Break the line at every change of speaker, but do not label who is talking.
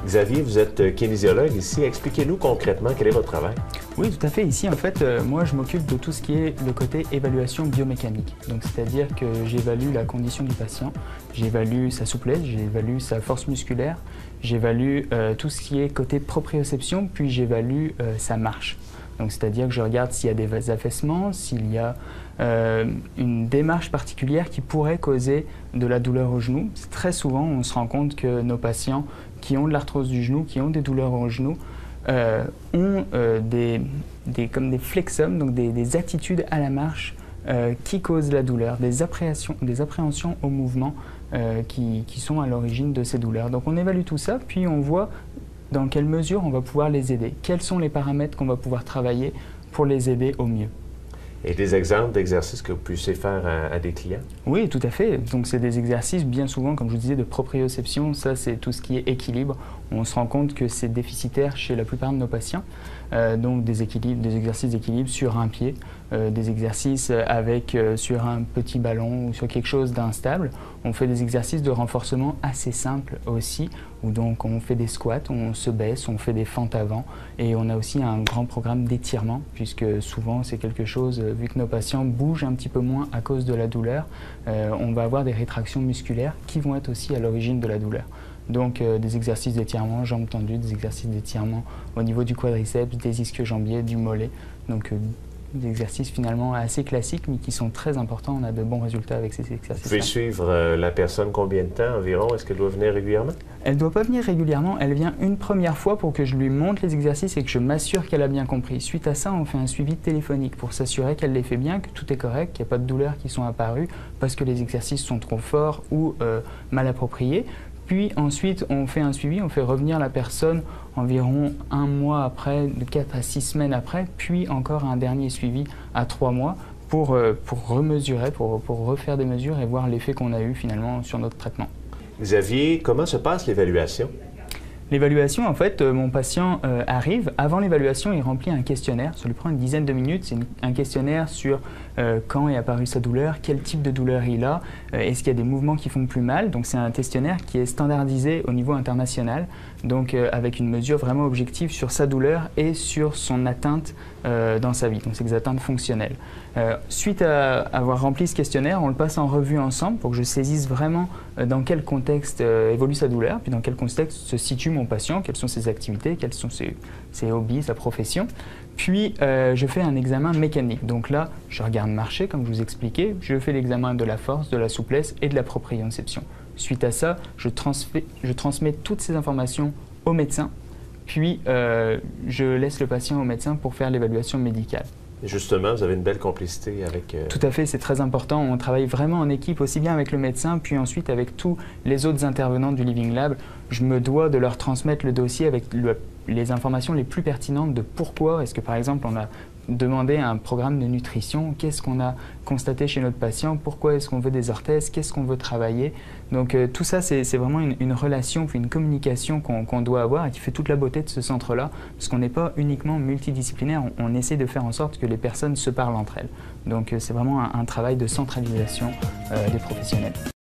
Xavier, vous êtes kinésiologue ici. Expliquez-nous concrètement quel est votre travail.
Oui, tout à fait. Ici, en fait, moi, je m'occupe de tout ce qui est le côté évaluation biomécanique. Donc, c'est-à-dire que j'évalue la condition du patient, j'évalue sa souplesse, j'évalue sa force musculaire, j'évalue tout ce qui est côté proprioception, puis j'évalue sa marche. Donc, c'est-à-dire que je regarde s'il y a des affaissements, s'il y a une démarche particulière qui pourrait causer de la douleur au genou. Très souvent, on se rend compte que nos patients qui ont de l'arthrose du genou, qui ont des douleurs au genou, ont comme des flexums, donc des attitudes à la marche qui causent la douleur, des appréhensions au mouvement qui sont à l'origine de ces douleurs. Donc on évalue tout ça, puis on voit dans quelle mesure on va pouvoir les aider. Quels sont les paramètres qu'on va pouvoir travailler pour les aider au mieux.
Et des exemples d'exercices que vous puissiez faire à des clients?
Oui, tout à fait. Donc, c'est des exercices bien souvent, comme je vous disais, de proprioception. Ça, c'est tout ce qui est équilibre. On se rend compte que c'est déficitaire chez la plupart de nos patients. Donc, des exercices d'équilibre sur un pied, des exercices sur un petit ballon ou sur quelque chose d'instable. On fait des exercices de renforcement assez simples aussi, où donc on fait des squats, on se baisse, on fait des fentes avant. Et on a aussi un grand programme d'étirement, puisque souvent, c'est quelque chose, vu que nos patients bougent un petit peu moins à cause de la douleur, on va avoir des rétractions musculaires qui vont être aussi à l'origine de la douleur. Donc des exercices d'étirement, jambes tendues, des exercices d'étirement au niveau du quadriceps, des ischio-jambiers, du mollet. Donc des exercices finalement assez classiques mais qui sont très importants. On a de bons résultats avec ces exercices.
Vous pouvez suivre la personne combien de temps environ? Est-ce qu'elle doit venir régulièrement?
Elle ne doit pas venir régulièrement, elle vient une première fois pour que je lui montre les exercices et que je m'assure qu'elle a bien compris. Suite à ça, on fait un suivi téléphonique pour s'assurer qu'elle les fait bien, que tout est correct, qu'il n'y a pas de douleurs qui sont apparues parce que les exercices sont trop forts ou mal appropriés. Puis ensuite, on fait un suivi, on fait revenir la personne environ un mois après, de 4 à 6 semaines après, puis encore un dernier suivi à 3 mois pour remesurer, pour refaire des mesures et voir l'effet qu'on a eu finalement sur notre traitement.
Xavier, comment se passe l'évaluation?
L'évaluation, en fait, mon patient arrive. Avant l'évaluation, il remplit un questionnaire. Ça lui prend une dizaine de minutes. C'est un questionnaire sur quand est apparue sa douleur, quel type de douleur il a, est-ce qu'il y a des mouvements qui font plus mal. Donc c'est un questionnaire qui est standardisé au niveau international, donc avec une mesure vraiment objective sur sa douleur et sur son atteinte dans sa vie, donc ses atteintes fonctionnelles. Suite à avoir rempli ce questionnaire, on le passe en revue ensemble pour que je saisisse vraiment dans quel contexte évolue sa douleur, puis dans quel contexte se situe mon patient, quelles sont ses activités, quels sont ses hobbies, sa profession. Puis, je fais un examen mécanique. Donc là, je regarde marcher, comme je vous expliquais. Je fais l'examen de la force, de la souplesse et de la proprioception. Suite à ça, je transmets toutes ces informations au médecin. Puis, je laisse le patient au médecin pour faire l'évaluation médicale.
Justement, vous avez une belle complicité avec...
Tout à fait, c'est très important. On travaille vraiment en équipe, aussi bien avec le médecin, puis ensuite avec tous les autres intervenants du Living Lab. Je me dois de leur transmettre le dossier avec les informations les plus pertinentes de pourquoi est-ce que, par exemple, on a demandé un programme de nutrition, qu'est-ce qu'on a constaté chez notre patient, pourquoi est-ce qu'on veut des orthèses, qu'est-ce qu'on veut travailler. Donc tout ça, c'est vraiment une relation, puis une communication qu'on doit avoir et qui fait toute la beauté de ce centre-là, parce qu'on n'est pas uniquement multidisciplinaire, on essaie de faire en sorte que les personnes se parlent entre elles. Donc c'est vraiment un travail de centralisation des professionnels.